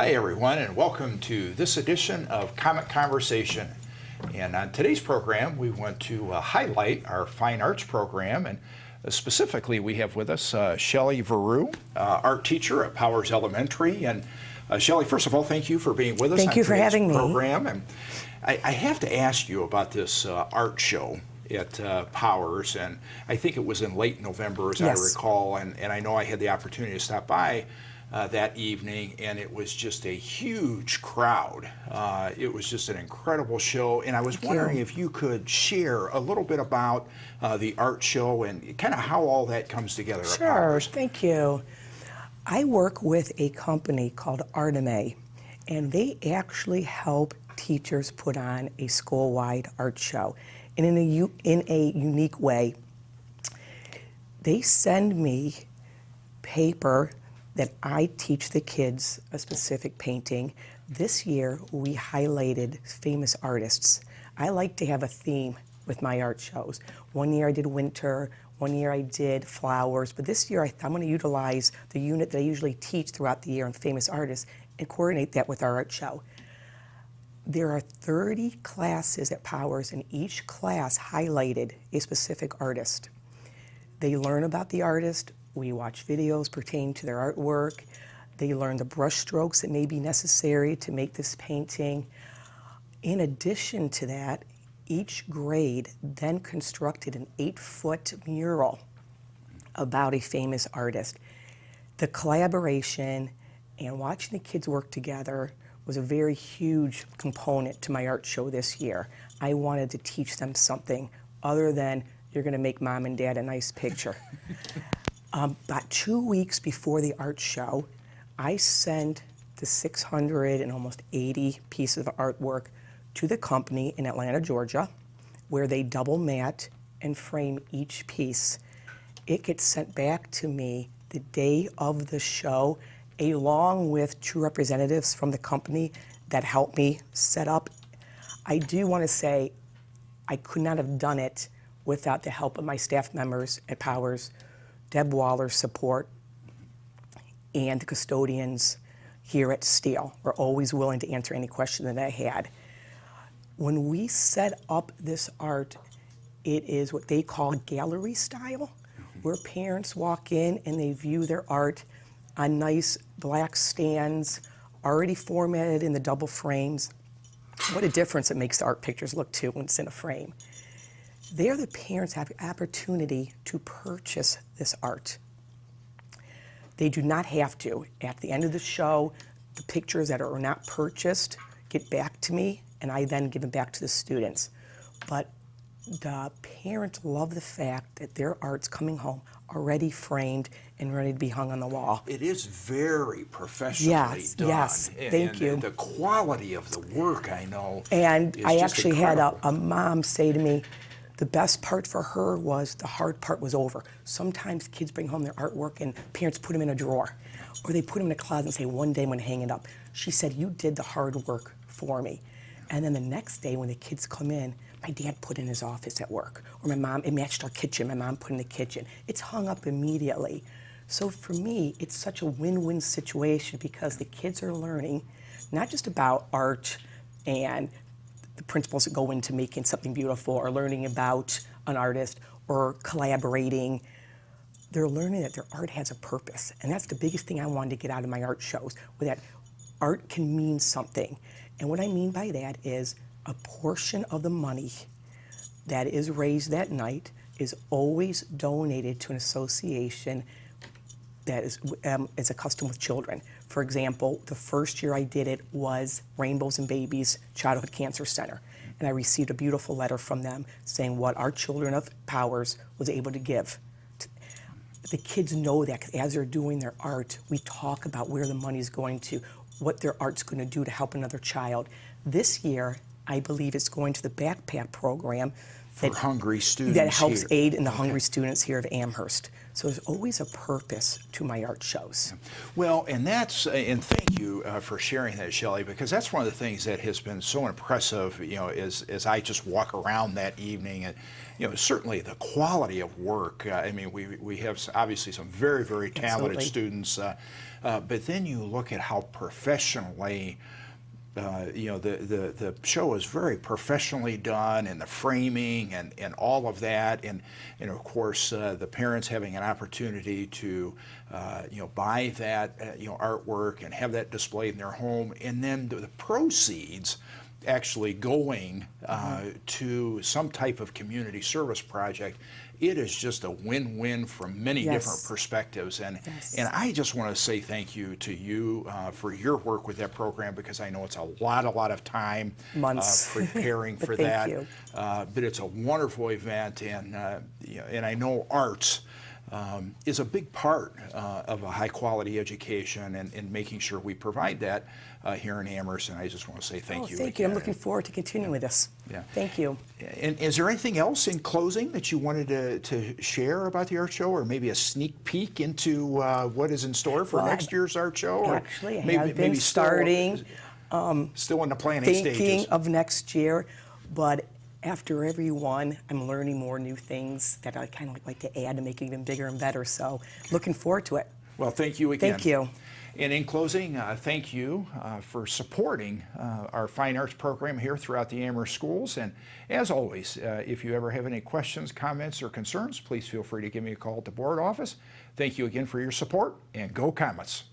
Hi everyone, and welcome to this edition of Comet Conversation. And on today's program, we want to highlight our fine arts program, and specifically we have with us Shelley Varouh, art teacher at Powers Elementary. And Shelley, first of all, thank you for being with us. Thank you for having me. Program. And I have to ask you about this art show at Powers, and I think it was in late November, as Yes. I recall, and I know I had the opportunity to stop by that evening, and it was just a huge crowd. It was just an incredible show, and I was wondering if you could share a little bit about the art show and kind of how all that comes together at Sure, Powers. thank you. I work with a company called Artime, and they actually help teachers put on a school-wide art show. And in a unique way, they send me paper that I teach the kids a specific painting. This year, we highlighted famous artists. I like to have a theme with my art shows. One year I did winter, one year I did flowers, but this year I'm going to utilize the unit that I usually teach throughout the year on famous artists and coordinate that with our art show. There are 30 classes at Powers, and each class highlighted a specific artist. They learn about the artist. We watch videos pertaining to their artwork. They learn the brush strokes that may be necessary to make this painting. In addition to that, each grade then constructed an 8-foot mural about a famous artist. The collaboration and watching the kids work together was a very huge component to my art show this year. I wanted to teach them something other than you're going to make mom and dad a nice picture. About 2 weeks before the art show, I sent the 600 and almost 80 pieces of artwork to the company in Atlanta, Georgia, where they double mat and frame each piece. It gets sent back to me the day of the show, along with two representatives from the company that helped me set up. I do want to say I could not have done it without the help of my staff members at Powers, Deb Waller's support, and the custodians here at Steele were always willing to answer any question that I had. When we set up this art, it is what they call gallery style, where parents walk in and they view their art on nice black stands, already formatted in the double frames. What a difference it makes the art pictures look too when it's in a frame. There the parents have the opportunity to purchase this art. They do not have to. At the end of the show, the pictures that are not purchased get back to me, and I then give them back to the students. But the parents love the fact that their art's coming home already framed and ready to be hung on the wall. It is very professionally done. Yes, thank you. And the quality of the work, I know, And is I just actually had incredible. a mom say to me, the best part for her was the hard part was over. Sometimes kids bring home their artwork and parents put them in a drawer, or they put them in a closet and say, one day I'm going to hang it up. She said, you did the hard work for me. And then the next day when the kids come in, my dad put in his office at work, or my mom, it matched our kitchen, my mom put in the kitchen. It's hung up immediately. So for me, it's such a win-win situation because the kids are learning not just about art and the principles that go into making something beautiful, or learning about an artist, or collaborating. They're learning that their art has a purpose. And that's the biggest thing I wanted to get out of my art shows, where that art can mean something. And what I mean by that is a portion of the money that is raised that night is always donated to an association that is a custom with children. For example, the first year I did it was Rainbows and Babies Childhood Cancer Center. And I received a beautiful letter from them saying what our Children of Powers was able to give. The kids know that 'cause as they're doing their art, we talk about where the money's going to, what their art's going to do to help another child. This year, I believe it's going to the backpack program For hungry students that helps here. aid in the hungry students here of Amherst. So there's always a purpose to my art shows. Well, and thank you for sharing that, Shelley, because that's one of the things that has been so impressive, as I just walk around that evening, and, certainly the quality of work. I mean, we have obviously some very, very talented Absolutely. students, but then you look at how professionally the show is very professionally done, and the framing and all of that, and of course the parents having an opportunity to buy that artwork and have that displayed in their home, and then the proceeds actually going to some type of community service project. It is just a win-win from many Yes. different perspectives, and Yes. and I just want to say thank you to you for your work with that program, because I know it's a lot of time Months. preparing But for thank that. you. But it's a wonderful event, and and I know arts is a big part of a high-quality education, and making sure we provide that here in Amherst. And I just want to say thank you. Thank you. I'm again. looking forward to continuing with this. Yeah. Thank you. And is there anything else in closing that you wanted to share about the art show, or maybe a sneak peek into what is in store for Well, next year's art show? Or Actually, I maybe, have been maybe starting still in the planning thinking stages. of next year, but after every one, I'm learning more new things that I kind of like to add to make it even bigger and better. So looking forward to it. Well, thank you again. Thank you. And in closing, thank you for supporting our fine arts program here throughout the Amherst schools. And as always, if you ever have any questions, comments, or concerns, please feel free to give me a call at the board office. Thank you again for your support, and go Comets.